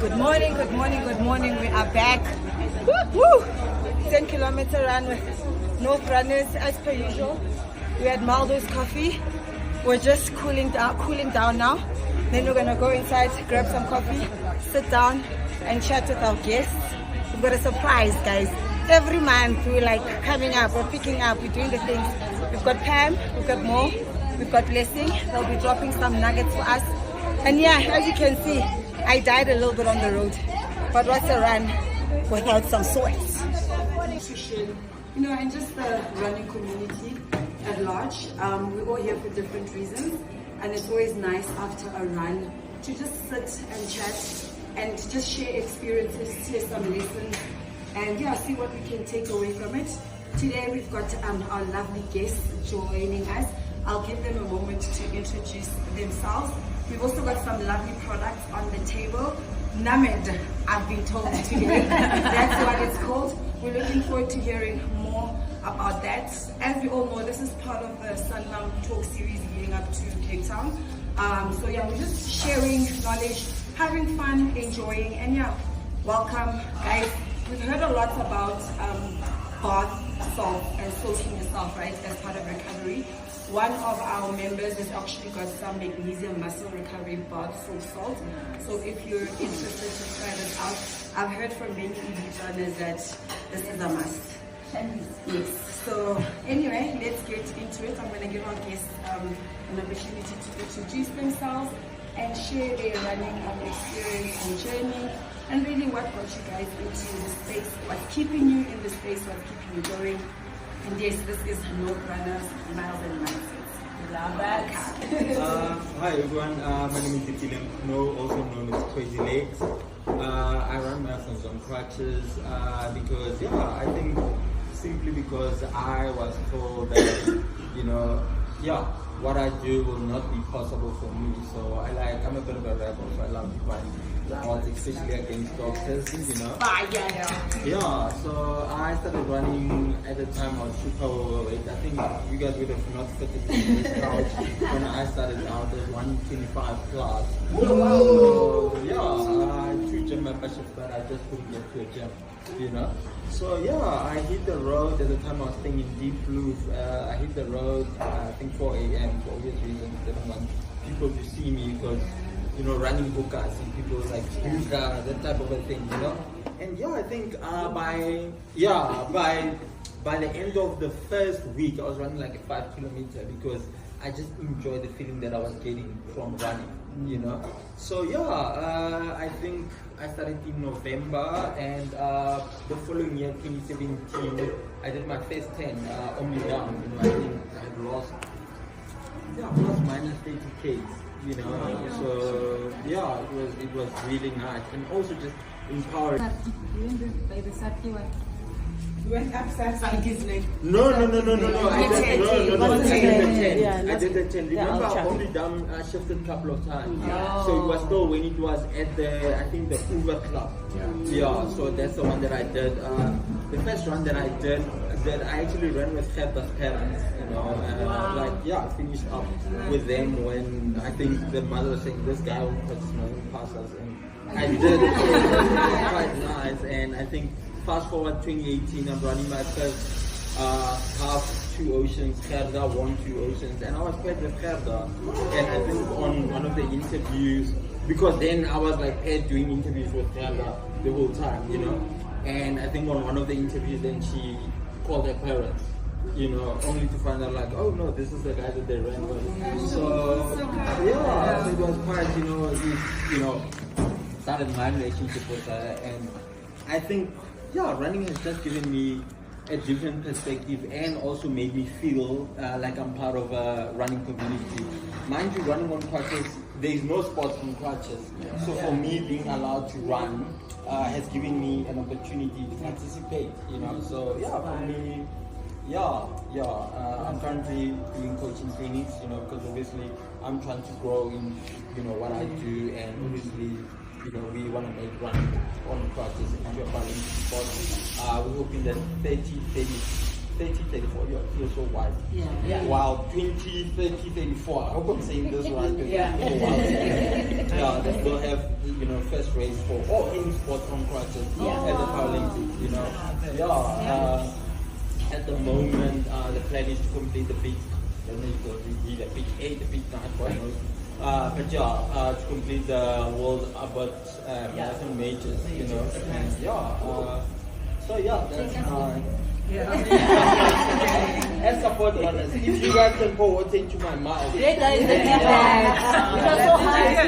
Good morning, good morning, good morning. We are back. Woo! 10-kilometer run with North runners as per usual. We had Meldos Coffee. We're just cooling down now. Then we're gonna go inside, grab some coffee, sit down and chat with our guests. We've got a surprise, guys. Every month we're like coming up, we're picking up, we're doing the things. We've got Pam, we've got Mo, we've got Blessing. They'll be dropping some nuggets for us. And yeah, as you can see, I died a little bit on the road, but what's a run without some sweat? You know, and just the running community at large, we're all here for different reasons, and it's always nice after a run to just sit and chat and to just share experiences, share some lessons, and yeah, see what we can take away from it. Today we've got our lovely guests joining us. I'll give them a moment to introduce themselves. We've also got some lovely products on the table. Named, I've been told today. That's what it's called. We're looking forward to hearing more about that. As we all know, this is part of the Sanlam Talk series leading up to Cape Town. So yeah, we're just sharing knowledge, having fun, enjoying, and yeah, welcome guys. We've heard a lot about bath salt and soaking yourself, right, as part of recovery. One of our members has actually got some magnesium muscle recovery bath salt. So if you're interested to try this out, I've heard from many elite runners that this is a must. Yes. So anyway, let's get into it. I'm going to give our guests an opportunity to introduce themselves and share their running experience and journey, and really what got you guys into the space, what's keeping you in the space, what's keeping you going. And yes, this is North Runners, Miles and Mindsets. Love that. Hi everyone, my name is Ipeleng, also known as Crazy Legs. I run marathons on crutches because, yeah, I think simply because I was told that, you know, yeah, what I do will not be possible for me. So I'm a bit of a rebel, so I love to find odds, especially against doctors, you know. Yeah, so I started running at the time I was super overweight. I think you guys would have not fitted in this couch when I started out as 125 plus. So yeah, through gym membership, but I just couldn't get to a gym, you know. So yeah, I hit the road at the time I was staying in Deep Blue. I hit the road, I think 4 a.m. for obvious reasons. Didn't want people to see me because, you know, running hookahs and people like hookah, that type of a thing, you know. And yeah, I think by the end of the first week, I was running like a 5 kilometer because I just enjoyed the feeling that I was getting from running, you know. So yeah, I think I started in November, and the following year, 2017, I did my first 10 only down. You know, I think I had lost plus minus 30 kgs. You know, so yeah, it was really nice, and also just empowering. You went upside his leg. No. I did the 10. Remember, I've only done shifted a couple of times. Yeah. So it was still when it was at the Uber Club. Yeah. So that's the one that I did. The first run that I did, I actually ran with Gerda's parents. You know, I finished up with them when I think the mother was saying this guy will put smoking past us, and I did. It was quite nice, and I think. Fast forward 2018, I'm running my first half 2 oceans. Gerda won 2 oceans, and I was paired with Gerda. And I think on one of the interviews, because then I was like paired doing interviews with Gerda the whole time, you know. And I think on one of the interviews, then she called her parents, you know, only to find out like, oh no, this is the guy that they ran with. So yeah, so it was quite, you know, started my relationship with her, and I think. Yeah, running has just given me a different perspective and also made me feel like I'm part of a running community. Mind you, running on crutches, there is no sports on crutches. So for me, being allowed to run has given me an opportunity to participate, you know. So yeah, for me, I'm currently doing coaching clinics, you know, because obviously I'm trying to grow in, you know, what I do, and obviously, you know, we want to make running on crutches into a Paralympic sport. We're hoping that 30 30, 34, you feel so wise. Yeah. While 20, 30, 34, I hope I'm saying this right. That will have, first race for all any sport on crutches at the Paralympics, at the moment, the plan is to complete the big, the big 8, the big 9, God knows. To complete the world marathon majors, and as support runners, if you guys can pour water into my mouth. Yeah, guys, you are so high.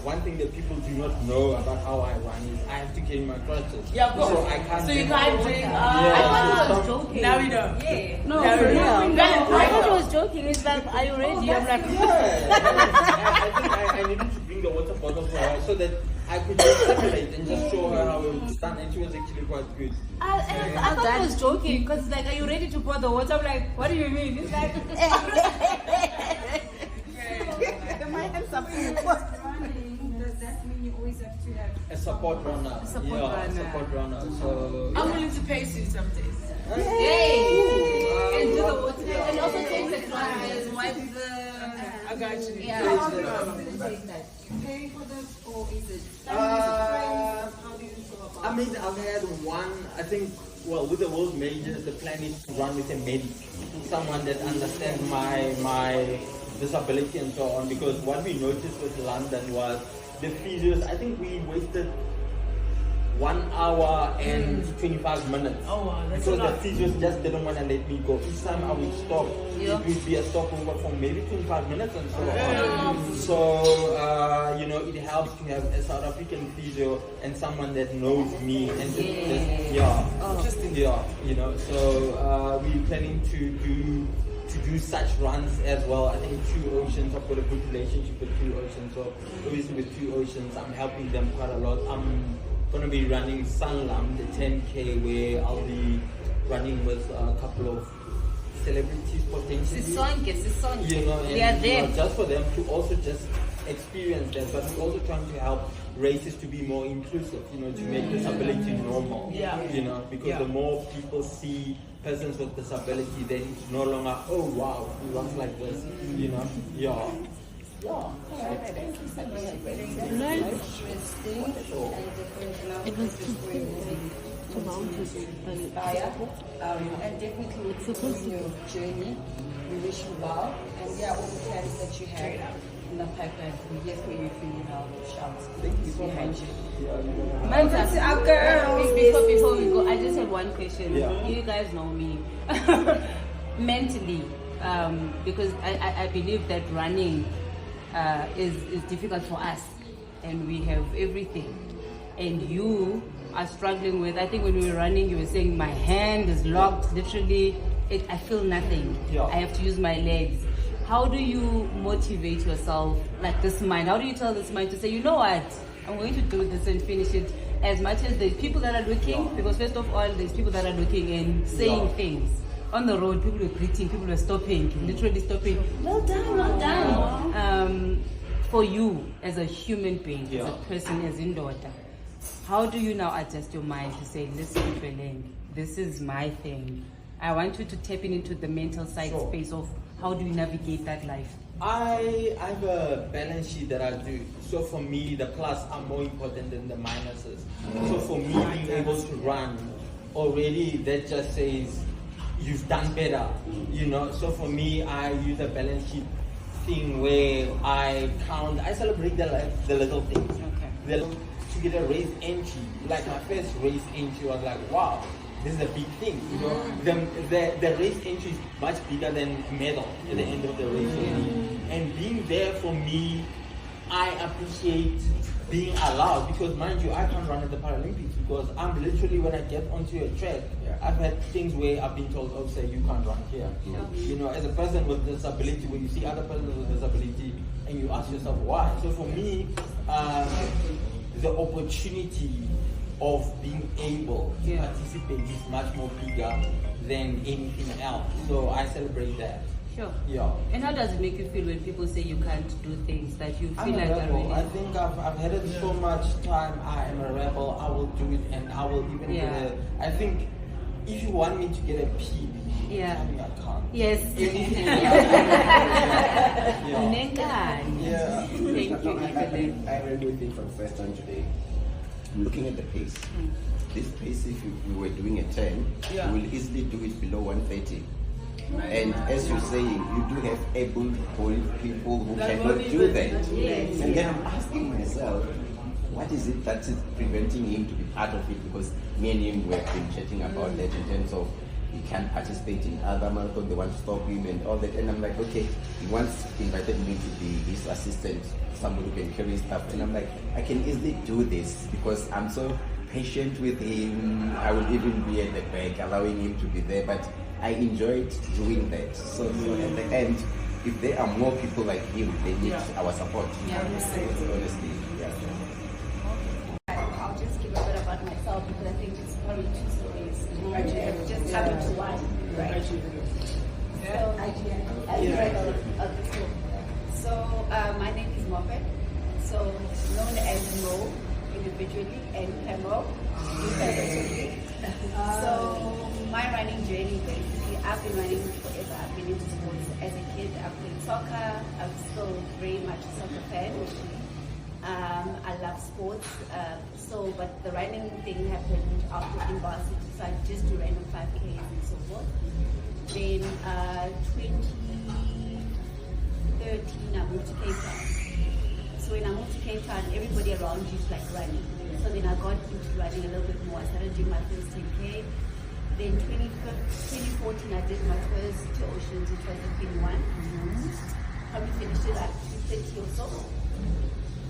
One thing that people do not know about how I run is I have to carry my crutches. Yeah, of course. So I can't. So you can't drink. I thought he was joking. Now we know. Yeah. No, I thought he was joking. It's like, are you ready? I'm like, I think I needed to bring the water bottle for her so that I could just simulate and just show her how it was done, and she was actually quite good. I thought he was joking because it's like, are you ready to pour the water? I'm like, what do you mean? It's like, Does that mean you always have to have A support runner. A support runner. So I'm willing to pace you some days. hey, and do the water, and also take the glasses, wipe the. I got you. Yeah. you pay for this, or is it how do you go about I mean, I've had one, I think, with the world majors, the plan is to run with a medic, someone that understands my disability and so on, because what we noticed with London was the physios, I think we wasted 1 hour and 25 minutes. Oh, wow, that's because a lot. the physios just didn't want to let me go. Each time I would stop, it would be a stopover for maybe 25 minutes and so on. So, it helps to have a South African physio and someone that knows me and so, we're planning to do such runs as well. I think Two Oceans, I've got a good relationship with Two Oceans, so obviously with Two Oceans, I'm helping them quite a lot. I'm going to be running Sanlam, the 10K, where I'll be running with a couple of celebrities potentially. They are there. Just for them to also just experience that, but we're also trying to help races to be more inclusive, to make disability normal. Because the more people see persons with disability, then it's no longer, oh wow, he runs like this, It was inspire, and definitely it's supposed to your journey. We wish you well, and all the plans that you have in the pipeline. We're here for you if you need help. Shout. Thank you so behind much. you. Before we go, I just have one question. Yeah. You guys know me. Mentally, because I believe that running is difficult for us, and we have everything. And you are struggling with, I think when we were running, you were saying, my hand is locked, literally, I feel nothing. Yeah. I have to use my legs. How do you motivate yourself, like this mind? How do you tell this mind to say, you know what, I'm going to do this and finish it, as much as there's people that are looking, because first of all, there's people that are looking and saying things. On the road, people were greeting, people were stopping, literally stopping. Well done, well done. For you, as a human being, as a person, as in daughter, how do you now adjust your mind to say, listen, Ipeleng, this is my thing. I want you to tap into the mental side space of how do you navigate that life? I have a balance sheet that I do. So for me, the plus are more important than the minuses. So for me, being able to run, already that just says, you've done better, So for me, I use a balance sheet thing where I celebrate the little things. Okay. To get a race entry, like my first race entry was like, wow, this is a big thing, The race entry is much bigger than a medal at the end of the race. And being there for me, I appreciate being allowed, because mind you, I can't run at the Paralympics because I'm literally, when I get onto a track, I've had things where I've been told, oh, say you can't run here. As a person with disability, when you see other persons with disability and you ask yourself why. So for me, the opportunity of being able to participate is much more bigger than anything else. So I celebrate that. Sure. Yeah. And how does it make you feel when people say you can't do things that you I'm feel a like rebel. really... I think I've had it so much time. I am a rebel. I will do it, and I will even get a. I think if you want me to get a PB, yeah, tell me I can't. Yes. Anything. Yeah. Thank you. I agree with you from first on today. Looking at the pace, this pace, if we were doing a 10, we will easily do it below 130. And as you're saying, you do have able-bodied people who cannot do that. Yes. And then I'm asking myself, what is it that is preventing him to be part of it? Because me and him have been chatting about that in terms of he can't participate in other marathons, they want to stop him and all that. And I'm like, okay, he once invited me to be his assistant, somebody who can carry stuff. And I'm like, I can easily do this because I'm so patient with him. I will even be at the back, allowing him to be there. But I enjoyed doing that. So at the end, if there are more people like him, they need our support. Yeah, honestly. Yeah. I'll just give a bit about myself because I think it's probably two stories. Just happened to one, right? So my name is Moffat. So known as Mo individually and Pemo. So my running journey basically, I've been running forever. I've been into sports as a kid. I've played soccer. I'm still very much a soccer fan. I love sports. But the running thing happened after university, so I just do random 5Ks and so forth. Then 2013, I moved to Cape Town. So when I moved to Cape Town, everybody around you is like running. So then I got into running a little bit more. I started doing my first 10K. Then 2014, I did my first two oceans, which was in 21. Probably finished it at 230 or so.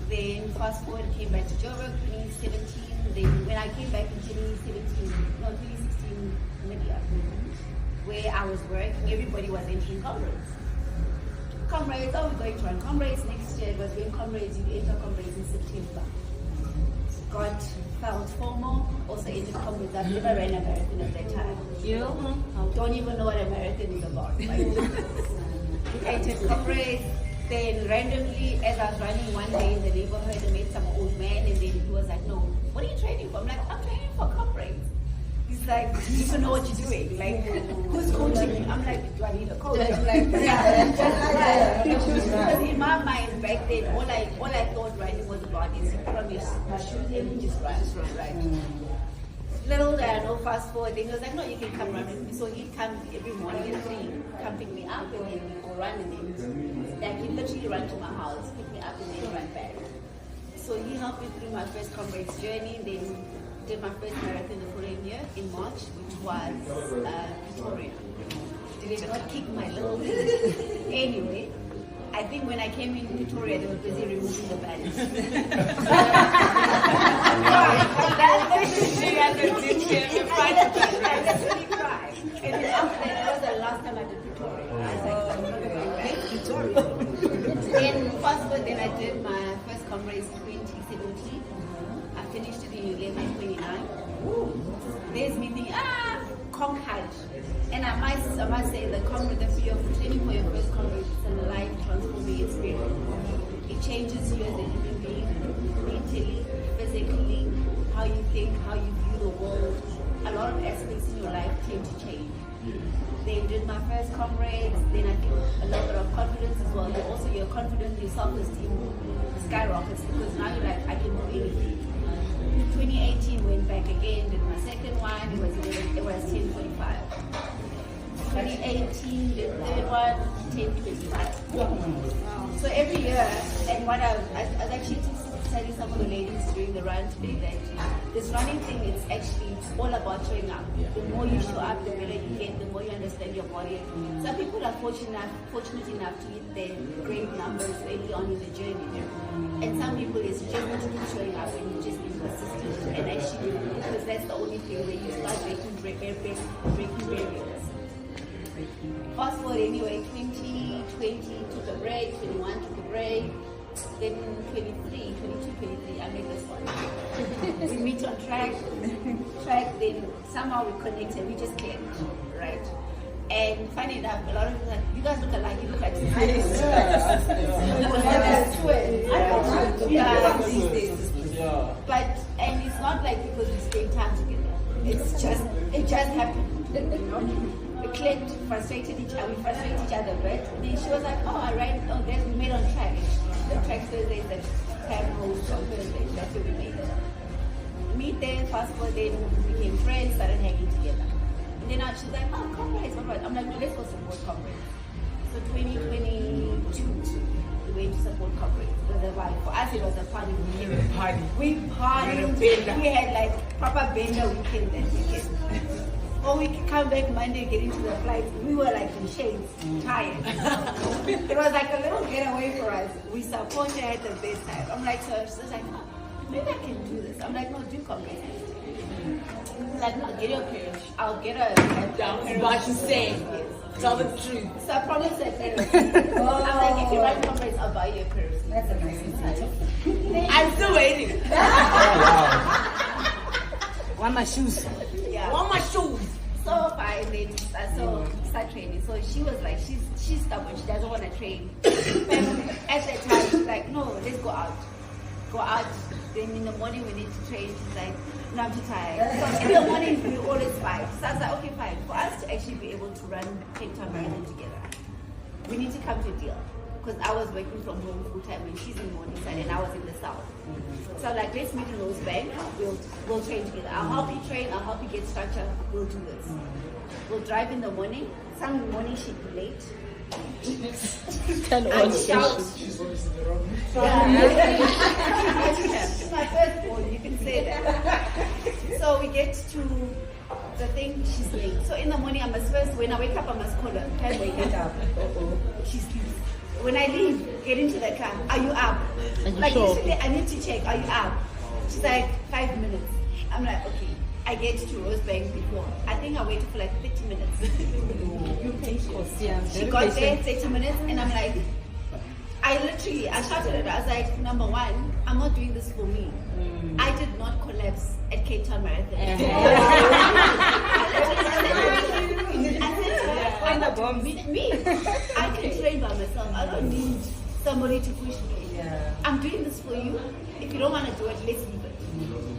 Then fast forward, came back to Joburg 2017. Then when I came back in 2016, mid-year, where I was working, everybody was entering comrades. Comrades, oh, we're going to run comrades next year. It was when comrades, you enter comrades in September. Felt formal, also entered comrades. I've never ran a marathon at that time. You? I don't even know what a marathon is about. Entered comrades. Then randomly, as I was running one day in the neighborhood, I met some old man, and then he was like, "No, what are you training for?" I'm like, "I'm training for comrades." He's like, "Do you even know what you're doing? Like, who's coaching you?" I'm like, "Do I need a coach?" I'm like, because in my mind back then, all I thought running was about is you promise my shoes and you just run, right? Little did I know, fast forward, then he was like, "No, you can come run with me." So he'd come every morning at 3, come pick me up, and then we'd go run, and then he'd literally run to my house, pick me up, and then run back. So he helped me through my first comrades journey, then did my first marathon the following year in March, which was Victoria. Did it not kick my little anyway? I think when I came in Victoria, they were busy removing the badges. And then after that, that was the last time I did Victoria. I was like, I'm not going back to Victoria. Then fast forward, then I did my first comrades in 2017. I finished it in 11:29. There's me thinking, conquered. And I must say the fear of training for your first comrades is a life transforming experience. It changes you as a human being, mentally, physically, how you think, how you view the world. A lot of aspects in your life tend to change. Then did my first comrades, then I think a lot of confidence as well. Also your confidence, your self-esteem skyrockets because now you're like, I can do anything. 2018 went back again, did my second one, it was 10:45. 2018, the third one, 10:25. So every year, and what I was actually telling some of the ladies during the run today that this running thing is actually all about showing up. The more you show up, the better you get, the more you understand your body. Some people are fortunate enough to hit their great numbers early on in the journey. And some people it's just showing up and you just be persistent and actually because that's the only thing where you start breaking barriers. Fast forward anyway, 2020 took a break, 21 took a break, then 22, 23, I made this one. We meet on track, then somehow we connected, we just clicked, right? And funny enough, a lot of people are like, you guys look alike, you look like sisters. But, and it's not like because we spend time together. It just happened. We clicked, frustrated each other, we frustrated each other a bit. Then she was like, oh, we made on track. The track Thursday is the time host on Thursday. That's where we made it. Meet there, fast forward, then we became friends, started hanging together. And then she's like, oh, comrades, all right. I'm like, no, let's go support comrades. So 2022, we went to support comrades. It was a vibe. For us, it was a party. We partied. We had like proper bender weekend that weekend. Or we could come back Monday, get into the flight. We were like in shades, tired. It was like a little getaway for us. We supported at the best time. I'm like, so she's like, oh, maybe I can do this. I'm like, no, do comrades. Like, no, get your parents. I'll get a down. What you say? Tell the truth. So I promised that. I'm like, if you run comrades, I'll buy you a pair. That's a nice insight. I'm still waiting. Want my shoes? Yeah. Want my shoes? So fine, then start training. So she was like, she's stubborn. She doesn't want to train. And at that time, she's like, no, let's go out. Go out. Then in the morning we need to train. She's like, no, I'm too tired. So in the morning we always fight. So I was like, okay, fine. For us to actually be able to run Cape Town Marathon together, we need to come to a deal. Because I was working from home full time and she's in the morning side and I was in the south. So like, let's meet in Rosebank. We'll train together. I'll help you train. I'll help you get structure. We'll do this. We'll drive in the morning. Some morning she'd be late. I'd shout. It's my first born, you can say that. So we get to the thing, she's late. So in the morning I must first, when I wake up I must call her. Can we get up? She sleeps. When I leave, get into the car. Are you up? Like yesterday, I need to check. Are you up? She's like 5 minutes. I'm like, okay. I get to Rosebank before. I think I waited for like 30 minutes. You patient. Yeah, She got there 30 minutes, and I'm like, I shouted at her. I was like, number one, I'm not doing this for me. I did not collapse at Cape Town Marathon. I said to her, me. I can train by myself. I don't need somebody to push me. I'm doing this for you. If you don't want to do it, let's leave it.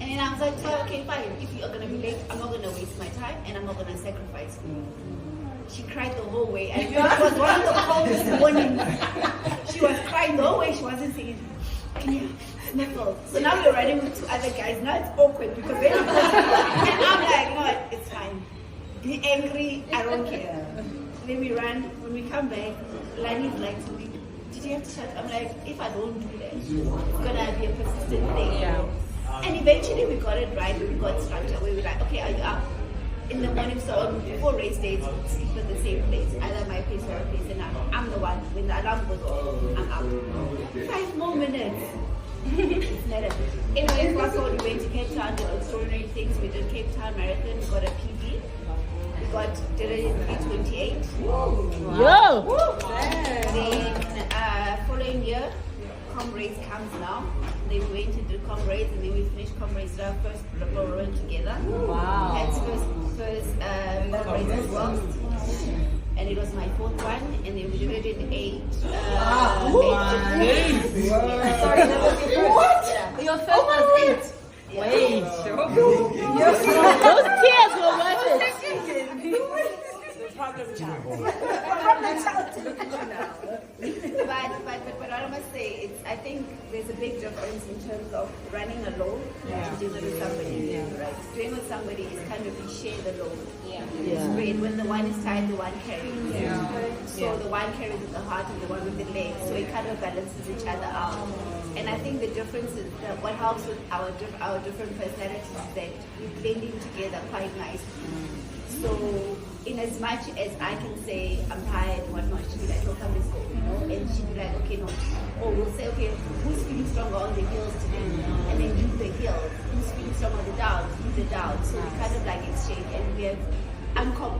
And I was like, so, okay, fine. If you're going to be late, I'm not going to waste my time and I'm not going to sacrifice you. She cried the whole way. And it was one of the coldest mornings. She was crying the whole way. She wasn't saying, can you sniffle? So now we're running with two other guys. Now it's awkward because they're not and I'm like, no, it's fine. Be angry, I don't care. Then we run. When we come back, Lani's like to me, did you have to shut? I'm like, if I don't do that, it's gonna be a persistent thing. Yeah. And eventually we got it right. We got structure. We were like, okay, are you up? In the morning, so before race days, we sleep at the same place, either my place or her place, and I'm the one. When the alarm goes off, I'm up. 5 more minutes. It's never. Anyway, fast forward, we went to Cape Town, did extraordinary things. We did Cape Town Marathon, we got a PB. Did it in 3:28. Yo! Then following year, Comrades comes now. Then we went to do Comrades and then we finished Comrades our first run together. Wow. That's first Comrades as well. And it was my 4th one, and then we did it in 8. Sorry, that was your first. What? Your first was 8. Yeah. Wait. Those tears were worth it. Problem child. But what I must say, I think there's a big difference in terms of running alone and doing it with somebody. Right? Doing with somebody is kind of you share the load. Spread. When the one is tired, the one carries. So the one carries with the heart and the one with the legs. So it kind of balances each other out. And I think the difference is that what helps with our different personalities is that we're blending together quite nicely. So in as much as I can say I'm tired and whatnot, she'll be like, oh, come, let's go, you know? And she'll be like, okay, no. Or we'll say, okay, who's feeling stronger on the heels today? And then do the heels. Who's feeling stronger on the downs? Do the downs. So we kind of like exchange, and we have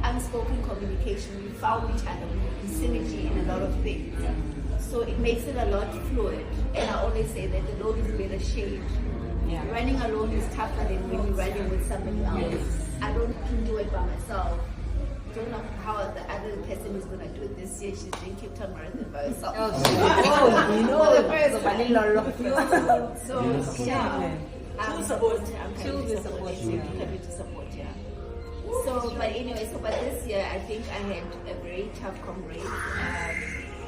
unspoken communication. We found each other, we synergy in a lot of things. So it makes it a lot fluid. And I always say that the load is better shared. Running alone is tougher than when you're running with somebody else. I don't can do it by myself. don't know how the other person is going to do it this year. She's doing Cape Town Marathon by herself. So yeah, I'm happy to support. Yeah. So, but anyway, but this year I think I had a very tough comrade. I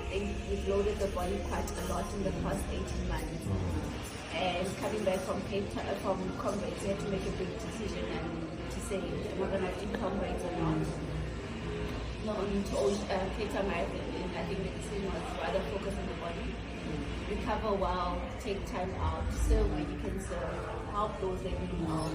think we've loaded the body quite a lot in the past 18 months. And coming back from Cape Town, from comrades, we had to make a big decision and to say am I going to do comrades or not. Not only to Cape Town Marathon, I think the decision was rather focus on the body, recover well, take time out, serve where you can serve, help those that need help.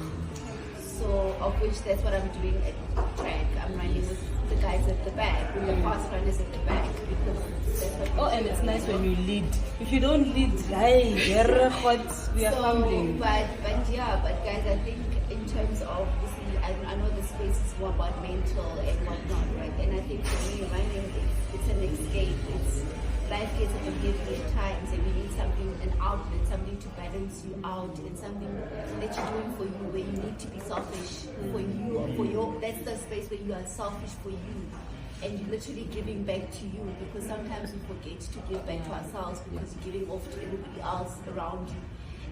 So, of which that's what I'm doing at track. I'm running with the guys at the back, with the fast runners at the back, because that's what and it's nice when you lead. If you don't lead, we are fumbling. But guys, I think in terms of, I know the space is more about mental and whatnot, right? And I think for me, running, it's an escape. Life gets a bit heavy at times, and you need something, an outlet, something to balance you out, and something that you're doing for you, where you need to be selfish for you, that's the space where you are selfish for you, and you're literally giving back to you, because sometimes we forget to give back to ourselves because you're giving off to everybody else around you.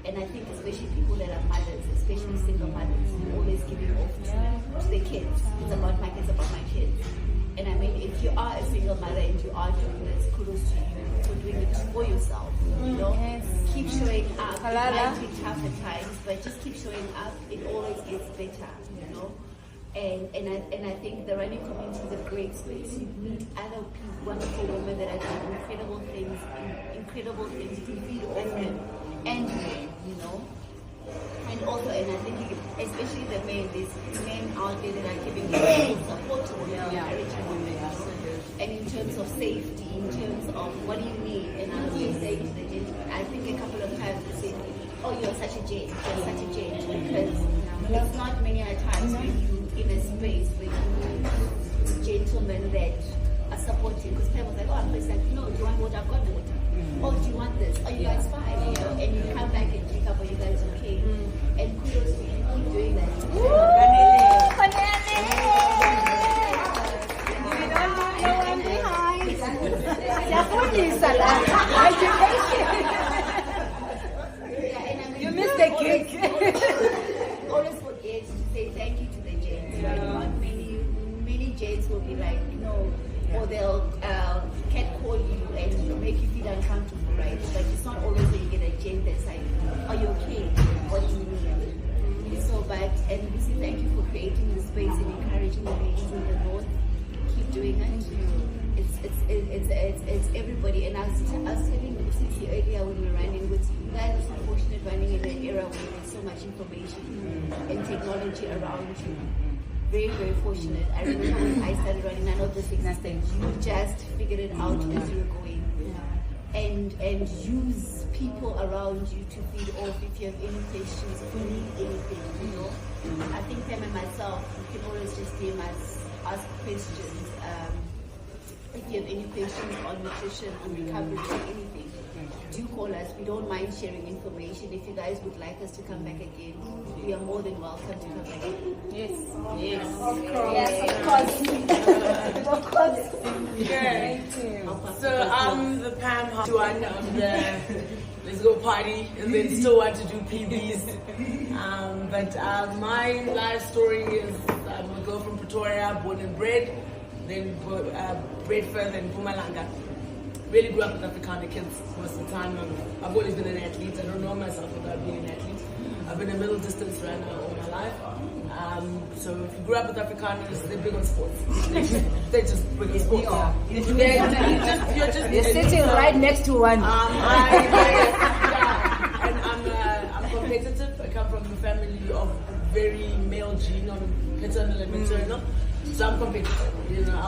And I think especially people that are mothers, especially single mothers, you're always giving off to their kids. It's about my kids, about my kids. And I mean, if you are a single mother and you are doing this, kudos to you for doing it for yourself. You know, keep showing up. It might be tough at times, but just keep showing up. It always gets better. You know, and I think the running community is a great space. You meet other people, wonderful women that are doing incredible things. You feed off them, and you know. And also, and I think especially the men, there's men out there that are giving you support to encouraging women. And in terms of safety, in terms of what do you need, and I was saying to the gentleman, I think a couple of times they say, oh, you're such a gent, because it's not many times when you in a space where you gentlemen that are supporting. Because people was like, oh, I'm just like, no, do you want water? I've got water. Oh, do you want this? Oh, you guys fine, you know? And you come back and check up, are you guys okay? And kudos to you, keep doing that. You missed the cake. Always forget to say thank you to the gents. Not many gents will be like, no, or they'll catcall you and make you feel uncomfortable, right? But it's not always that you get a gent that's like, are you okay? What do you need? So, and Lucy, thank you for creating the space and encouraging the ladies in the north. Keep doing it. It's everybody. And I was telling Lucy earlier when we were running, with you guys are so fortunate running in an era where there's so much information and technology around you. Very, very fortunate. I remember when I started running, I know this existed. You just figured it out as you were going. And use people around you to feed off if you have any questions, if you need anything, you know. I think Pam and myself, we can always just DM us, ask questions. If you have any questions on nutrition, on recovery, or anything, do call us. We don't mind sharing information. If you guys would like us to come back again, we are more than welcome to come back again. Yes. Of course. Thank you. So I'm the Pam one. I'm the let's go party and then still want to do PBs. But my life story is I'm a girl from Pretoria, born and bred, then bred further in Mpumalanga. Really grew up with Afrikaner kids most of the time. I've always been an athlete. I don't know myself without being an athlete. I've been a middle distance runner all my life. So if you grew up with Afrikaners, they're big on sports. They're just big on sports. You're sitting right next to one. And I'm competitive. I come from a family of very male gene, paternal and maternal. So I'm competitive. You know,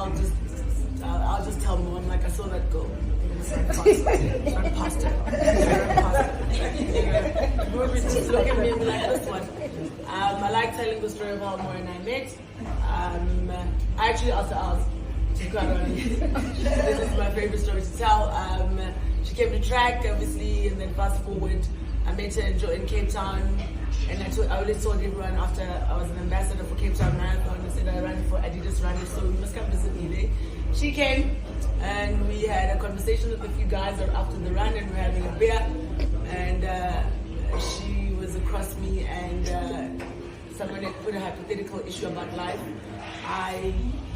I'll just tell Mom, like, I saw that girl. Run past her. Just look at me and be like, this one. I like telling the story of how Maura and I met. I actually also asked, to be quite honest, this is my favorite story to tell. She came to track, obviously, and then fast forward, I met her in Cape Town. And I always told everyone after I was an ambassador for Cape Town Marathon, I said I ran for Adidas Running, so you must come visit me there. She came and we had a conversation with a few guys after the run, and we were having a beer, and she was across me, and someone had put a hypothetical issue about life.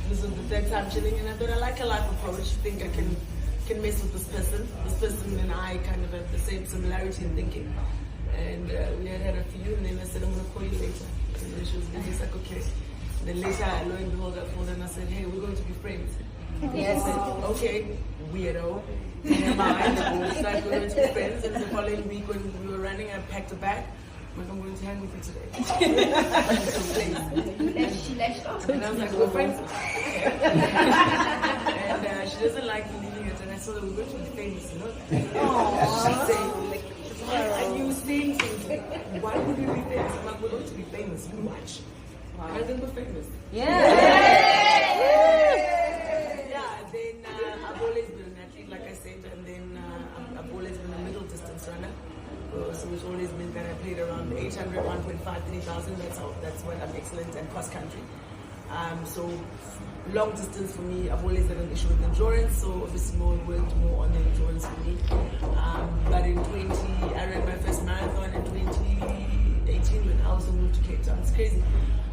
This was the third time chilling, and I thought I like a life approach. I think I can mess with this person. This person and I kind of have the same similarity in thinking. And we had a few, and then I said, I'm going to call you later. And then she was busy, like, okay. And then later, lo and behold, I called her and I said, hey, we're going to be friends. Yes. I said, okay, weirdo. Never mind. So I we're going to be friends. And the following week, when we were running, I packed a bag. I'm like, I'm going to hang with you today. She lashed off. And I was like, we're friends. And she doesn't like believing it. And I saw that we're going to be famous, you know? She said, and you saying things like, why would we be famous? I'm like, we're going to be famous. You watch. I think we're famous. Yeah. Yeah, and then I've always been an athlete, like I said, and then I've always been a middle distance runner. So it's always been that I played around 800, 1.5, 3,000. That's what I'm excellent in cross country. So long distance for me, I've always had an issue with endurance, so obviously worked more on the endurance for me. But in I ran my first marathon in 2018 when I also moved to Cape Town. It's crazy.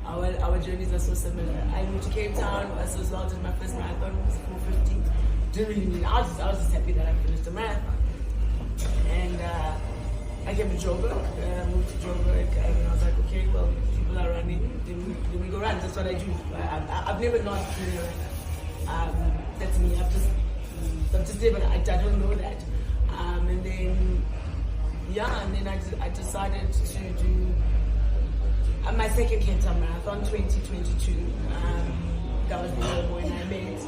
Our journeys are so similar. I moved to Cape Town as a result of my first marathon, it was 4:50. Didn't really mean I was just happy that I finished the marathon. And I came to Joburg, moved to Joburg, and I was like, okay, well, people are running, then we go run. That's what I do. I've never not really that's me. I'm just there, but I don't know that. And then I decided to do my second Cape Town Marathon, 2022. That was the year when I met,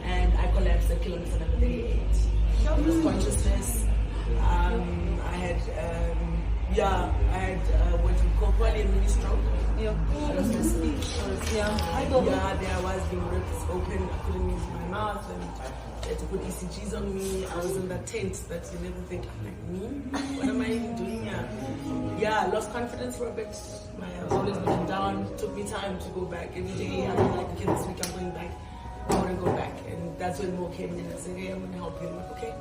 and I collapsed at kilometer number 38. It was consciousness. I had what we call probably a mini stroke. I lost my speech. There I was being ripped open. I couldn't use my mouth, and they had to put ECGs on me. I was in that tent that you never think, I'm like, me? What am I even doing here? I lost confidence for a bit. I was always looking down. It took me time to go back every day. I was like, okay, this week I'm going back. I want to go back, and that's when Mo came in and said, hey, I'm going to help you. I'm like, okay,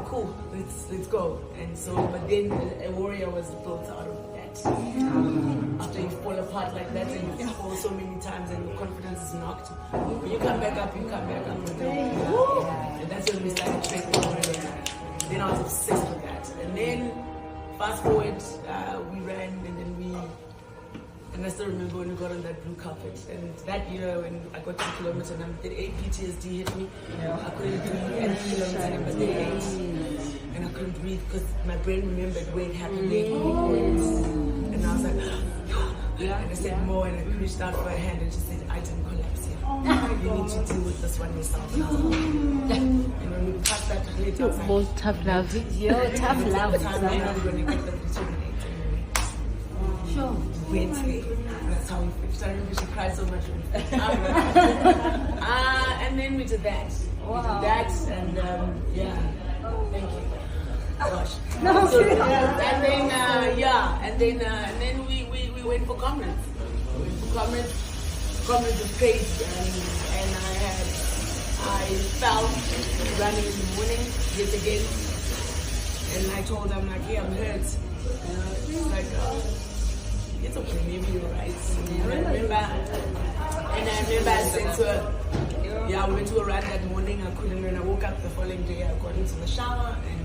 cool, let's go. And so, but then a warrior was built out of that. After you fall apart like that and you fall so many times and your confidence is knocked, when you come back up. And that's when we started training warrior. Then I was obsessed with that. And then fast forward, we ran, and I still remember when we got on that blue carpet. And that year when I got to kilometer number 38, PTSD hit me. I couldn't breathe at kilometer number 38. And I couldn't breathe because my brain remembered where it happened. And I was like, and I said more, and I reached out for her hand and she said, I didn't collapse here. You need to deal with this one yourself. And when we passed that plate, I was like, both tough love. Tough love. I'm going to get them to terminate. Sure. That's how we finished. I remember she cried so much. And then we did that. Wow. We did that, and thank you. Gosh. No. So, and then we went for conference. Conference was crazy, and I fell running in the morning yet again, and I told them like, hey, I'm hurt. It's like, it's okay, maybe you're right. And I remember I said to her, I went to a run that morning. I couldn't. When I woke up the following day, I got into the shower and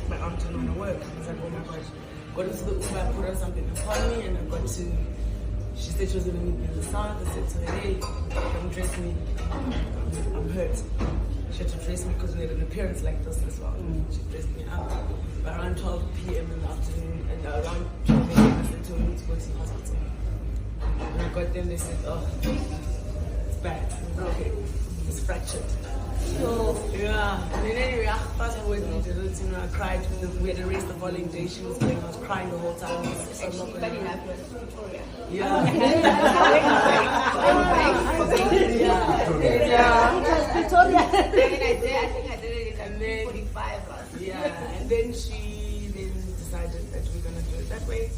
my arm didn't want to work. I was like, oh my gosh. Got into the Uber, I put on something upon me, and I got to. She said she was going to meet me in the south. I said to her, hey, come dress me. I'm hurt. She had to dress me because we had an appearance like this as well. She dressed me up. Around 12 p.m. in the afternoon, and around 12 a.m. I said to her, we need to go to the hospital. When I got them, they said, oh, it's bad. Okay, it's fractured. So, and then anyway, fast forward, we did it, I cried. We had a race the following day. She was playing, I was crying the whole time. Actually, funny enough, it was Victoria. Victoria. Then I think I did it in 45 last year. And then she decided that we're gonna do it that way.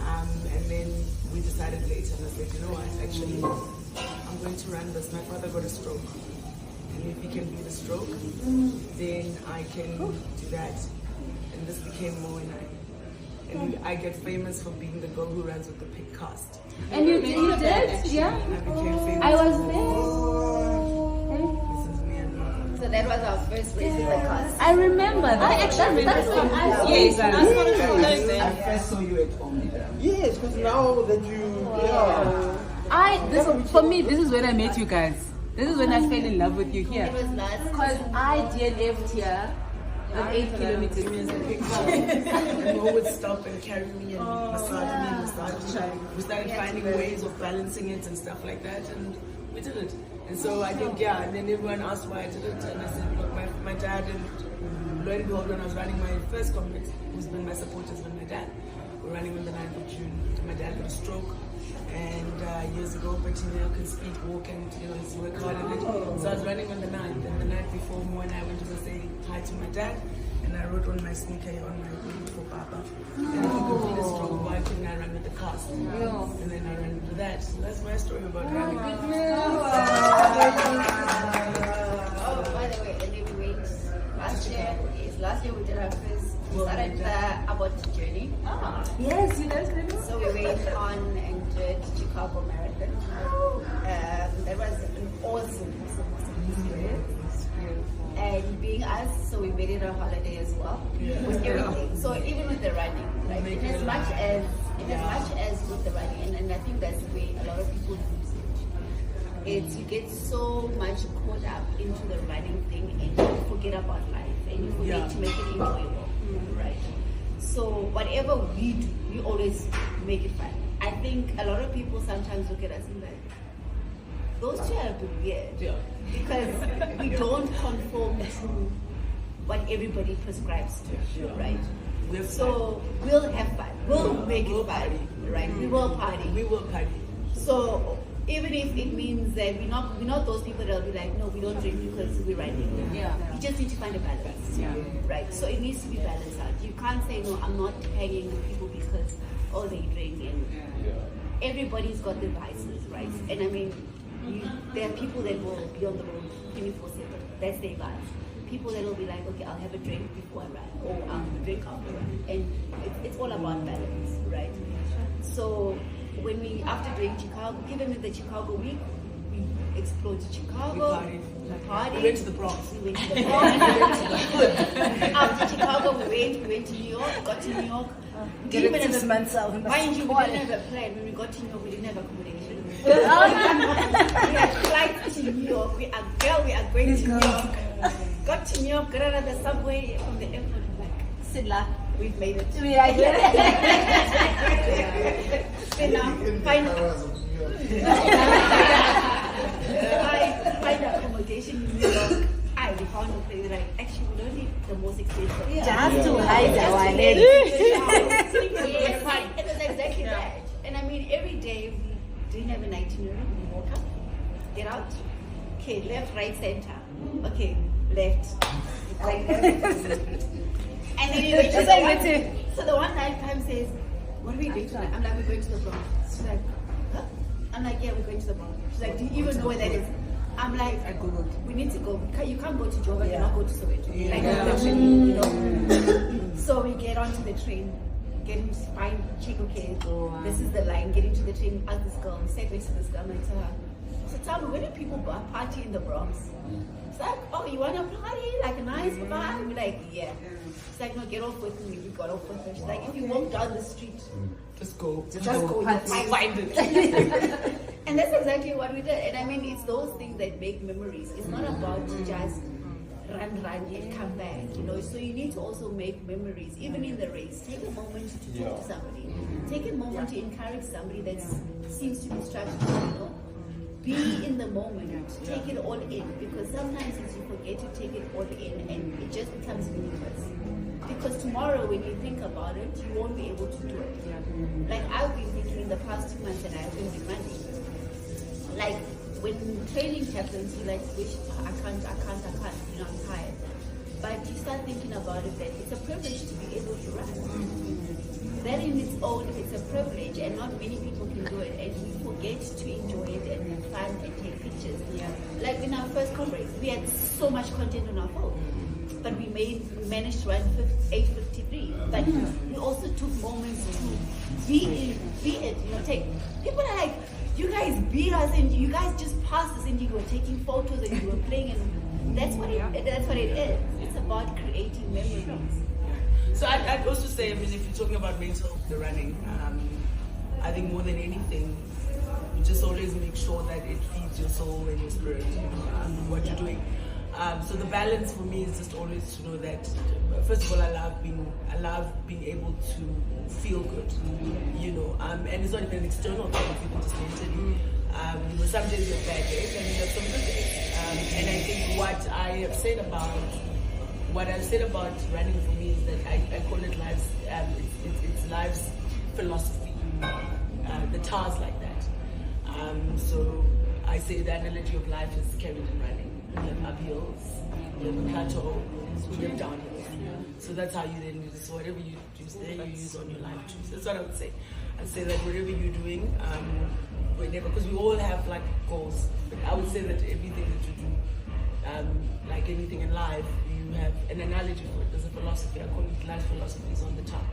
And then we decided later, and I said, you know what, actually, I'm going to run this. My father got a stroke. And if he can do the stroke, then I can do that. And this became Mo and I. And I get famous for being the girl who runs with the pig cast. And you did? Yeah? I became famous. I was there. This is me and Mo. So that was our first race in the cast. I remember that. That's when I saw. Yes, I first saw you at Omni. Yes, because now that you, For me, this is when I met you guys. This is when I fell in love with you here. It was last. Because I DNF'd here with 8 kilometers. Mo would stop and carry me and massage me, we started finding ways of balancing it and stuff like that, and we did it. And so I think, and then everyone asked why I did it, and I said, look, my dad, and lo and behold, when I was running my first complex, who's been my support has been my dad. We're running on the 9th of June. My dad got a stroke, and years ago, but could speak, walk, and he's worked hard at it. So I was running on the 9th, and the night before, Mo and I went to go say hi to my dad, and I wrote on my sneaker on my boot for Papa. And if you could be a stroke, why couldn't I run with the cast? And then I ran into that. So that's my story about running. Oh, by the way, and then we went last year we did our first. We started the About journey. Yes, you guys remember? So we went on and did Chicago Marathon. That was an awesome experience. And being us, so we made it a holiday as well. With everything. So even with the running, like in as much as with the running, and I think that's the way a lot of people lose it. It's you get so much caught up into the running thing and you forget about life and you forget to make it enjoyable. Right. So whatever we do, we always make it fun. I think a lot of people sometimes look at us and like, those two are a bit weird. Because we don't conform to what everybody prescribes to, right? So we'll have fun. We'll make it fun, right? We will party. We will party. So even if it means that we're not those people that'll be like, no, we don't drink because we're riding. Yeah. You just need to find a balance. Yeah. Right. So it needs to be balanced out. You can't say, no, I'm not hanging with people because they drink, and everybody's got their vices, right? And I mean, there are people that will be on the road 24/7. That's their vice. People that will be like, okay, I'll have a drink before I run, or I'll have a drink after I run. And it's all about balance, right? So when we, after doing Chicago, even with the Chicago week, we explored Chicago. We partied. We went to the Bronx. We went to the Bronx. After Chicago, we went to New York. Got to New York. Mind you, we didn't have a plan. When we got to New York, we didn't have accommodation. We had flights to New York. We are going to New York. Got to New York, got out of the subway from the airport. Like, Sidla, we've made it. Find accommodation in New York. We found a place like actually we don't need the most expensive. Just to hide our It was exactly that. And I mean, every day we didn't have an itinerary. We woke up, get out, okay, left, right, center. Okay, left, right, left. And then you go to so the one night time says, what are we going to? I'm like, we're going to the Bronx. She's like, huh? I'm like, yeah, we're going to the Bronx. She's like, do you even know where that is? I'm like, I googled. We need to go. You can't go to Joburg, you cannot go to Soweto. Like, literally, So we get onto the train, check, okay, this is the line, get into the train, ask this girl, sit next to this girl, and I tell her, so tell me, when do people party in the Bronx? It's like, oh, you want to party? Like a nice vibe? We're like, yeah. It's like, no, get off with me. We got off with her. She's like, if you walk down the street, just go. Just go. Find it. And that's exactly what we did. And I mean, it's those things that make memories. It's not about just run and come back, So you need to also make memories, even in the race. Take a moment to talk to somebody. Take a moment to encourage somebody that seems to be struggling, Be in the moment. Take it all in. Because sometimes you forget to take it all in and it just becomes meaningless. Because tomorrow when you think about it, you won't be able to do it. Like I've been thinking in the past 2 months and I've been running. Like when training happens, you like wish I can't, I'm tired. But you start thinking about it that it's a privilege to be able to run. that in its own, it's a privilege, and not many people can do it, and we forget to enjoy it and have fun and take pictures. Yeah. Like in our first conference, we had so much content on our phone, but we managed to run 8:53. But we also took moments to be it. Take people are like, you guys beat us, and you guys just passed us, and you were taking photos, and you were playing, and that's what it is. It's about creating memories. So I'd also say, I mean, if you're talking about mental health, the running, I think more than anything, you just always make sure that it feeds your soul and your spirit, what you're doing. So the balance for me is just always to know that, first of all, I love being able to feel good, and it's not even an external thing, people just mentally. Some days are bad days, and there's some good days. And I think what I've said about running for me is that I call it life's, it's life's philosophy. The TAR's like that. So I say the analogy of life is carried in running. You have uphills, you have a plateau, you have downhills. So that's how you then use. So whatever you use there, you use on your life too. So that's what I would say. I'd say that whatever you're doing, because we all have like goals. But I would say that everything that you do, like anything in life, you have an analogy for it. There's a philosophy. I call it life philosophy is on the top.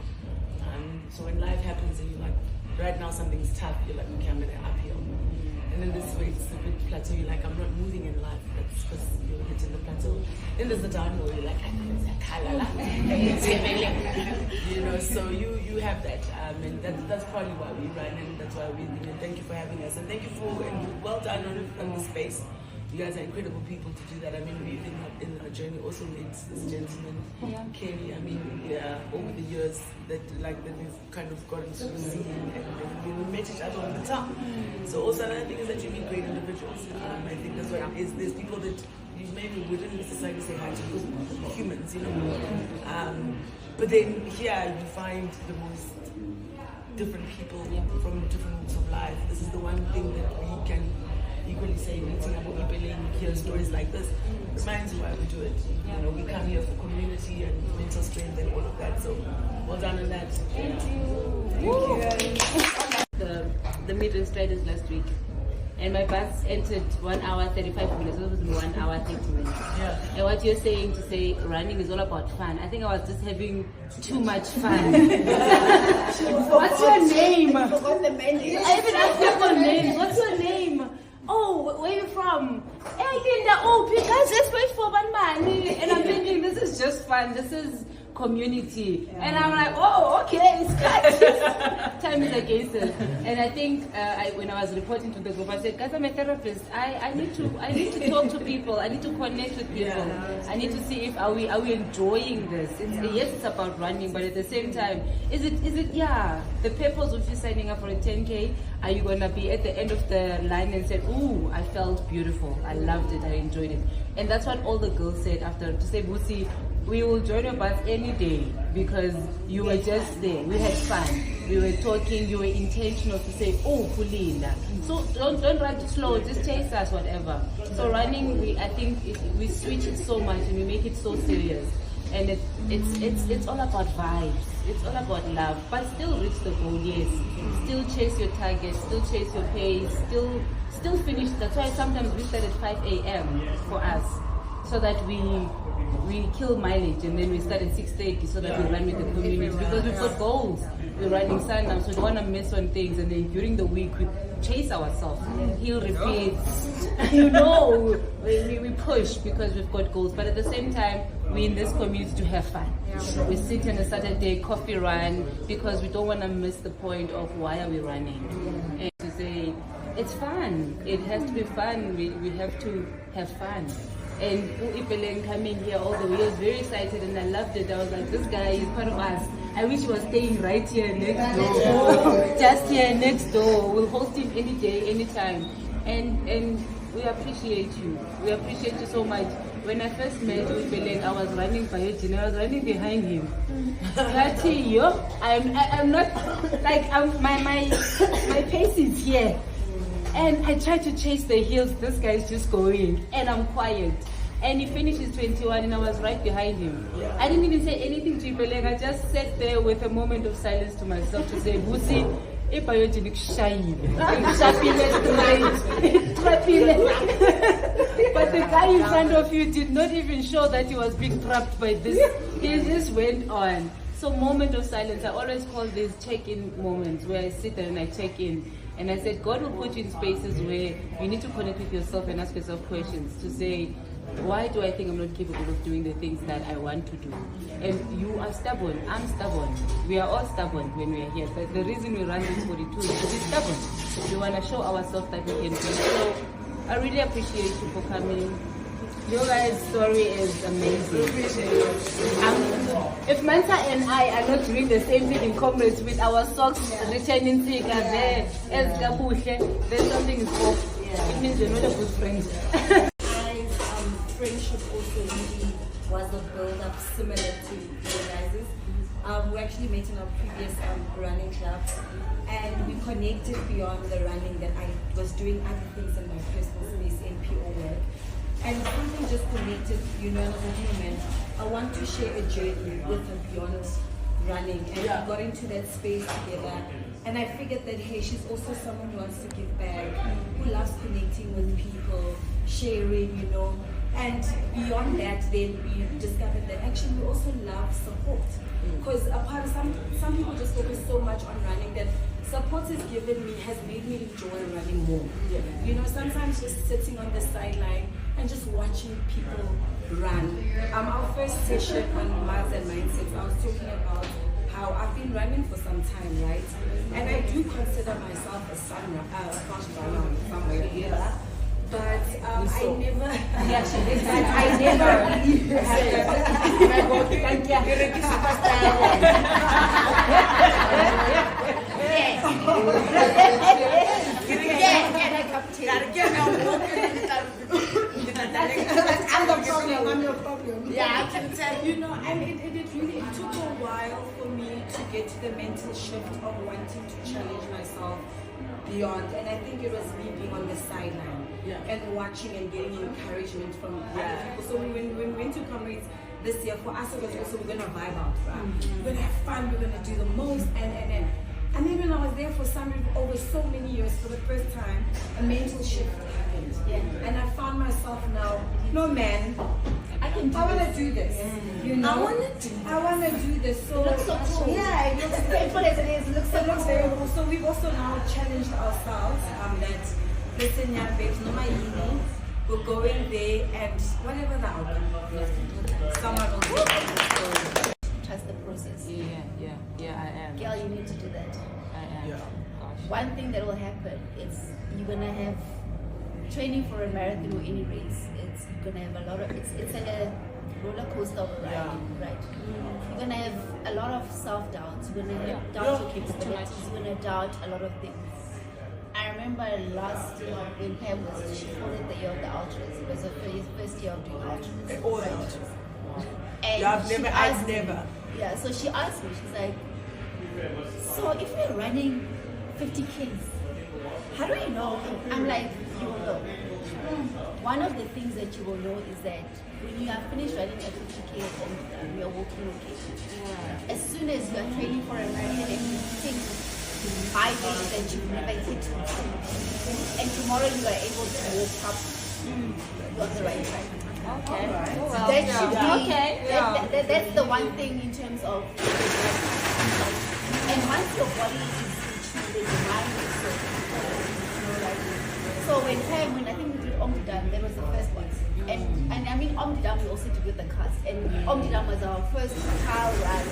So when life happens and you're like, right now something's tough, you're like, okay, I'm going to uphill. And then this way, it's a bit plateau. You're like, I'm not moving in life. That's because you're hitting the plateau. Then there's the downhill. You're like, so you have that. And that's probably why we run, and that's why we thank you for having us. And thank you and well done on the space. You guys are incredible people to do that. I mean, we've in our journey also met this gentleman, Kenny. I mean, over the years that we've kind of gotten to see him, and we met each other all the time. So also another thing is that you meet great individuals. I think that's what it is. There's people that you maybe wouldn't necessarily say hi to, humans, but then here you find the most different people from different walks of life. This is the one thing that we can equally say, meeting about Ipeleng, hear stories like this, reminds you why we do it. We come here for community and mental strength and all of that. So well done on that. Thank you. The middle striders last week, and my bus entered 1 hour 35 minutes. It was 1 hour 30 minutes. Yeah. And what you're saying to say running is all about fun. I think I was just having too much fun. What's your name? I forgot the menu. I even asked your name. What's your name? Oh, where are you from? Hey, Linda. Oh, guys, let's wait for one money. And I'm thinking, this is just fun. This is community. And I'm like, oh, okay, it's good. Time is against us. And I think when I was reporting to the group, I said, guys, I'm a therapist. I need to talk to people. I need to connect with people. I need to see if are we enjoying this. Yes, it's about running, but at the same time, is it the purpose of you signing up for a 10K? Are you gonna be at the end of the line and said, ooh, I felt beautiful, I loved it, I enjoyed it? And that's what all the girls said after, to say, Busi, we will join your bus any day because you were just there. We had fun. We were talking. You were intentional to say, "Oh, Pulinda." So don't run too slow. Just chase us, whatever. So running, I think we switch it so much and we make it so serious. And it's all about vibes. It's all about love. But still reach the goal. Yes. Still chase your target. Still chase your pace. Still finish. That's why sometimes we start at 5 a.m. for us, so that we kill mileage, and then we start at 6:30 so that we run with the community, because we've got goals. We're running sundown, so we don't want to miss on things, and then during the week we chase ourselves. He'll repeat, we push because we've got goals, but at the same time we're in this community to have fun. We sit on a Saturday coffee run because we don't want to miss the point of why are we running, and to say it's fun. It has to be fun. We have to have fun. And Ipeleng coming here all the way, I was very excited and I loved it. I was like, this guy is part of us. I wish he was staying right here next door. Just here next door. We'll host him any day, anytime. And we appreciate you. We appreciate you so much. When I first met Ipeleng, I was running by it, I was running behind him. I'm not like my pace is here. And I try to chase the hills, this guy's just going, and I'm quiet. And he finished his 21 and I was right behind him. I didn't even say anything to Ipeleng. I just sat there with a moment of silence to myself to say, Busi, but the guy in front of you did not even show that he was being trapped by this. He just went on. So moment of silence, I always call these check-in moments where I sit there and I check in. And I said, God will put you in spaces where you need to connect with yourself and ask yourself questions to say, why do I think I'm not capable of doing the things that I want to do? And you are stubborn, I'm stubborn. We are all stubborn when we are here. But the reason we run this 42 is to be stubborn. We want to show ourselves that we can do. So I really appreciate you for coming. Your guys' story is amazing. If Manta and I are not doing the same thing in comrades with our socks returning thicker there, as Kapushe, then something is off. It means you're not a good friend. Friendship also really was a build-up similar to your guys's. We actually met in our previous running club, and we connected beyond the running that I was doing other things in my personal space, NPO work. And something just connected, and as a human, I want to share a journey with her beyond running. And we got into that space together. And I figured that, hey, she's also someone who wants to give back, who loves connecting with people, sharing, And beyond that, then we discovered that actually we also love support. Because a part of some people just focus so much on running that support has made me enjoy running more. Sometimes just sitting on the sideline and just watching people run. Our first session on Miles and Mindsets, I was talking about how I've been running for some time, right? And I do consider myself a fast runner somewhere here. But I never I'm your problem. Yeah, I can tell. And it really took a while for me to get to the mental shift of wanting to challenge myself beyond. And I think it was me being on the sideline and watching and getting encouragement from other people. So when we went to comrades this year, for us it was also, we're gonna vibe out, right? We're gonna have fun, we're gonna do the most, and then when I was there for some reason, over so many years, for the first time, a mental shift happened. And I found myself now, no man, I want to do this. I want to do this. So it looks so cool. Yeah, it looks painful as it is. It looks very cool. So we've also now challenged ourselves that, listen, young babes, no my ego. We're going there and whatever the outcome, someone will do it. Trust the process. Yeah, I am. Girl, you need to do that. I am. Yeah. Gosh. One thing that will happen is you're gonna have training for a marathon or any race. You're gonna have a lot of it's like a roller coaster of a ride, right? You're gonna have a lot of self-doubts. You're gonna have doubt your capabilities. You're gonna doubt a lot of things. I remember last year when Pam she followed the year of the ultras. It was her first year of doing ultras. All the ultras. And I've never. Yeah, so she asked me, she's like, so if we're running 50 Ks, how do you know? I'm like, you will know. One of the things that you will know is that when you are finished running at 50 K and you're walking okay. As soon as you are training for a marathon and you think 5 days that you've never hit before, and tomorrow you are able to walk up, you're on the right track. Okay. That should be, that's the one thing in terms of, and once your body is in tune, the mind is so when I think we did Omdidam, that was the first one. And I mean Omdidam we also did with the cast. And Omdidam was our first trial run.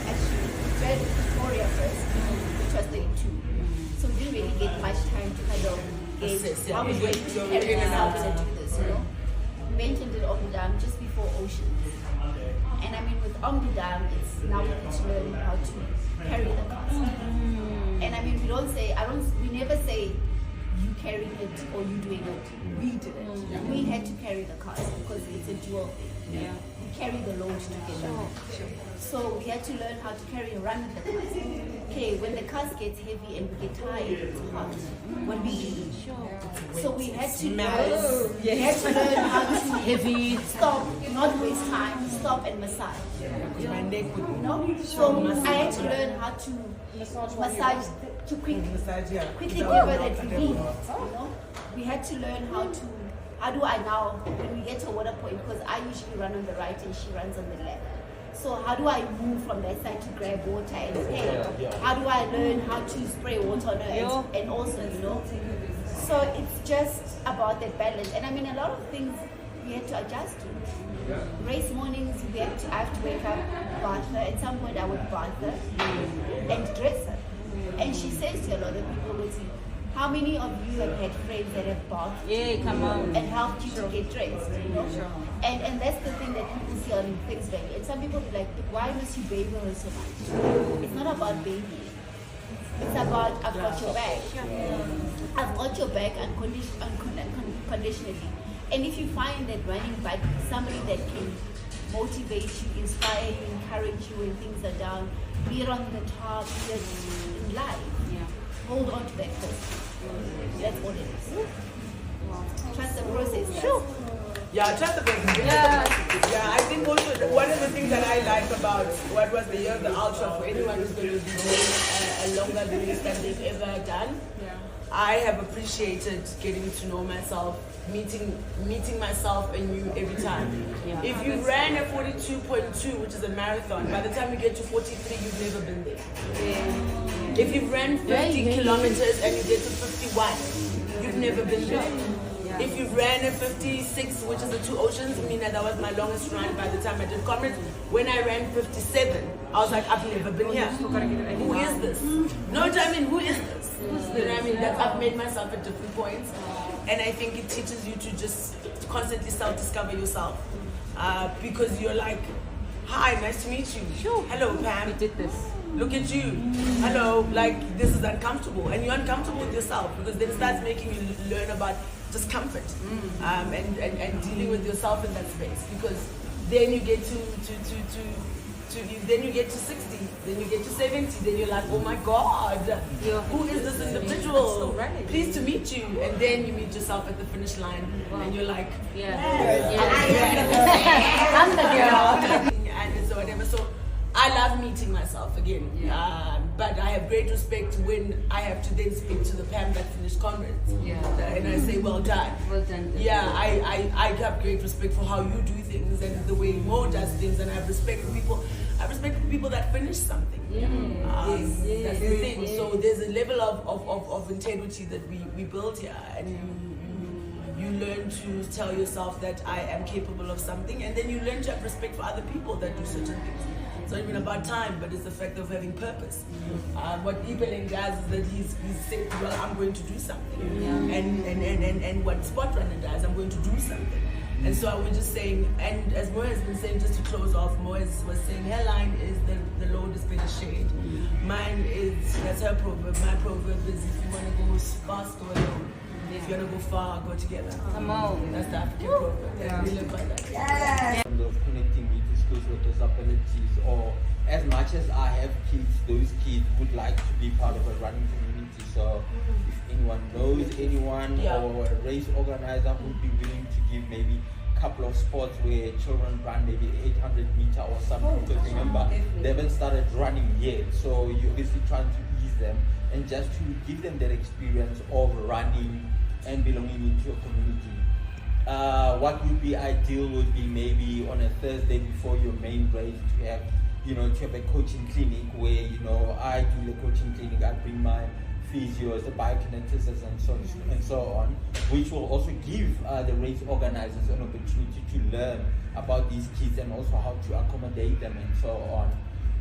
Actually, we tried Victoria first, which was day 2. So we didn't really get much time to kind of gauge how we're going to carry ourselves and do this, We went and did Omdidam just before Oceans. And I mean with Omdidam, it's now we need to learn how to carry the cast. And I mean we never say you carrying it or you doing it. We did it. We had to carry the cars because it's a dual thing. Yeah. We carry the load together. So we had to learn how to carry and run with the cars. Okay, when the cars gets heavy and we get tired, it's hard. What we do? So we had to learn how to Heavy. stop, not waste time, stop and massage. My neck would You know? So I had to learn how to massage to quickly give her that relief. You know? We had to learn how do I now, when we get to a water point, because I usually run on the right and she runs on the left. So how do I move from that side to grab water and hey, how do I learn how to spray water on her and also, you know? So it's just about that balance. And I mean, a lot of things we had to adjust to. Race mornings, I have to wake up, bath her. At some point I would bath her and dress her. And she says to a lot of people, how many of you have had friends that have bathed Come on. and helped you to get dressed, you know? And that's the thing that people see on Face Value. And some people be like, why must you baby her so much? It's not about babying. It's about, I've got your back. I've got your back unconditionally. And if you find that running bike is somebody that can motivate you, inspire you, encourage you when things are down, be it on the top, be it in life, hold on to that person. That's what it is. Trust the process. Sure. Yeah, trust the process. Yeah, I think also one of the things that I like about what was the year of the ultra for anyone who's going to be doing a longer race than they've ever done. I have appreciated getting to know myself, meeting myself anew every time. If you ran a 42.2, which is a marathon, by the time you get to 43, you've never been there. If you ran 50 kilometers and you get to 51, you've never been there. If you ran a 56, which is the 2 oceans, I mean, that was my longest run by the time I did Comrades. When I ran 57, I was like, I've never been here. Who is this? No, I mean, who is this? You know what I mean? That I've made myself at different points. And I think it teaches you to just constantly self-discover yourself. Because you're like, hi, nice to meet you. Sure. Hello, Pam. We did this. Look at you. Hello, like this is uncomfortable. And you're uncomfortable with yourself because then it starts making you learn about discomfort and dealing with yourself in that space. Because then you get then you get to 60, then you get to 70, then you're like, oh my God, who is this individual? Pleased to meet you. And then you meet yourself at the finish line and you're like, I'm the girl. And so whatever. So I love meeting myself again. But I have great respect when I have to then speak to the Pam that finished Comrades. And I say, well done. Well done. I have great respect for how you do things and the way Mo does things, and I have respect for people. I respect the people that finish something. That's the thing. So there's a level of integrity that we build here, and you learn to tell yourself that I am capable of something, and then you learn to have respect for other people that do certain things. It's not even about time, but it's the fact of having purpose. What Ipeleng does is that he's saying, well, I'm going to do something. And what Spot Runner does, I'm going to do something. And so I was just saying, and as Mo has been saying, just to close off, Mo was saying, her line is the load is better shared. Mine is, that's her proverb. My proverb is, if you want to go fast, go alone. If you want to go far, go together. Come on. That's the African proverb. Yeah. We live by that. In terms of connecting me to schools with disabilities, or as much as I have kids, those kids would like to be part of a running community. So if anyone knows anyone or a race organizer who'd be willing to give maybe a couple of spots where children run maybe 800 meter or something, because remember, they haven't started running yet. So you're obviously trying to ease them and just to give them that experience of running and belonging into a community. What would be ideal would be maybe on a Thursday before your main race to have, to have a coaching clinic where, I do the coaching clinic, I bring my physios, the biokineticists and so on, which will also give the race organizers an opportunity to learn about these kids and also how to accommodate them and so on.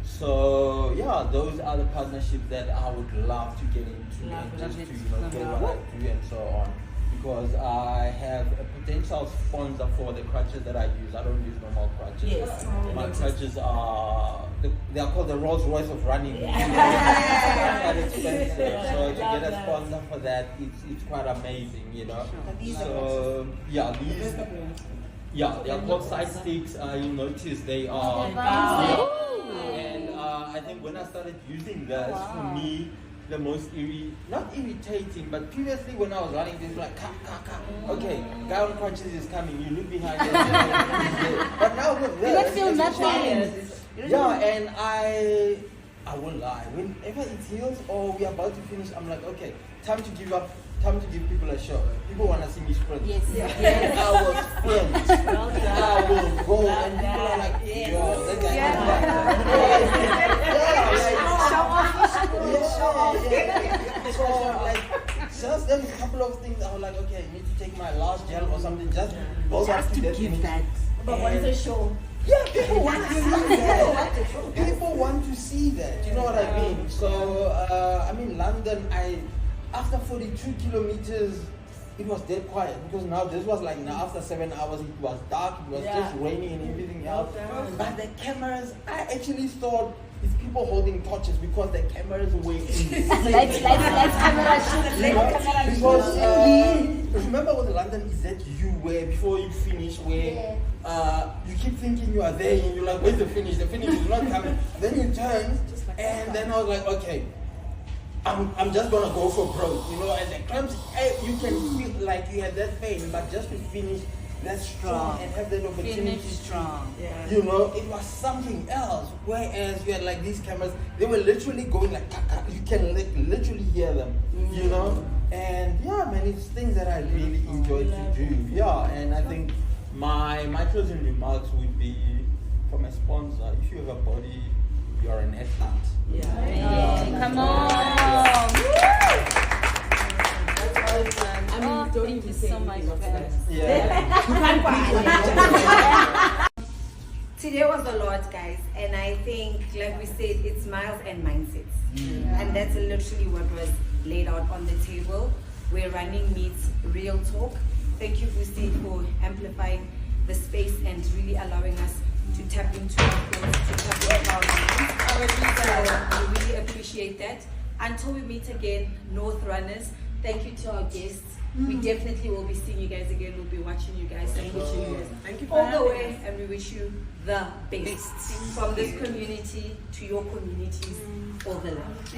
So those are the partnerships that I would love to get into and just to get what I do and so on. Because I have a potential sponsor for the crutches that I use. I don't use normal crutches. My crutches are, the they are called the Rolls Royce of running. Quite expensive. So to get a sponsor for that, it's quite amazing, you know. So yeah, they are called side sticks. You'll notice they are. And I think when I started using this, for me, the most not irritating, but previously when I was running, this like ka. Okay, guy unconscious is coming. You look behind him. But now with this, you don't feel nothing. Yeah, and I won't lie. Whenever it heals or we are about to finish, I'm like, okay, time to give up. Time to give people a shot. People want to see me sprint. Yes. I will sprint. I will go, and people are like, yo, that guy So like, just them couple of things, I was like, okay, I need to take my last gel or something. Just go back to give that. But what is a show? Yeah, people want to see that. People want to see that. You know what I mean? So, I mean, London, after 42 kilometers, it was dead quiet because now this was like now after 7 hours it was dark, it was just raining and everything else. But the cameras, I actually thought it's people holding torches because the cameras were in. Let's camera shoot. Because remember with London is that you where before you finish where you keep thinking you are there and you're like, where's the finish? The finish is not coming. Then you turn and then I was like, okay, I'm just gonna go for broke, you know, and the cramps, you can feel like you had that pain, but just to finish that strong and have that opportunity strong. You know, it was something else. Whereas you had like these cameras, they were literally going like, you can literally hear them, you know, and yeah, man, it's things that I really enjoy to do. Yeah, and I think my closing remarks would be from a sponsor, if you have a body, you're an athlete. Come on. Thank you so much, guys. Today was a lot, guys, and I think, like we said, it's miles and mindsets, and that's literally what was laid out on the table, where running meets real talk. Thank you, Busi, for amplifying the space and really allowing us to tap into our thoughts, to tap into our minds. So we really appreciate that. Until we meet again, North Runners, thank you to our guests. We definitely will be seeing you guys again. We'll be watching you guys and wishing you guys all the way, and we wish you the best from this community to your communities, all the love.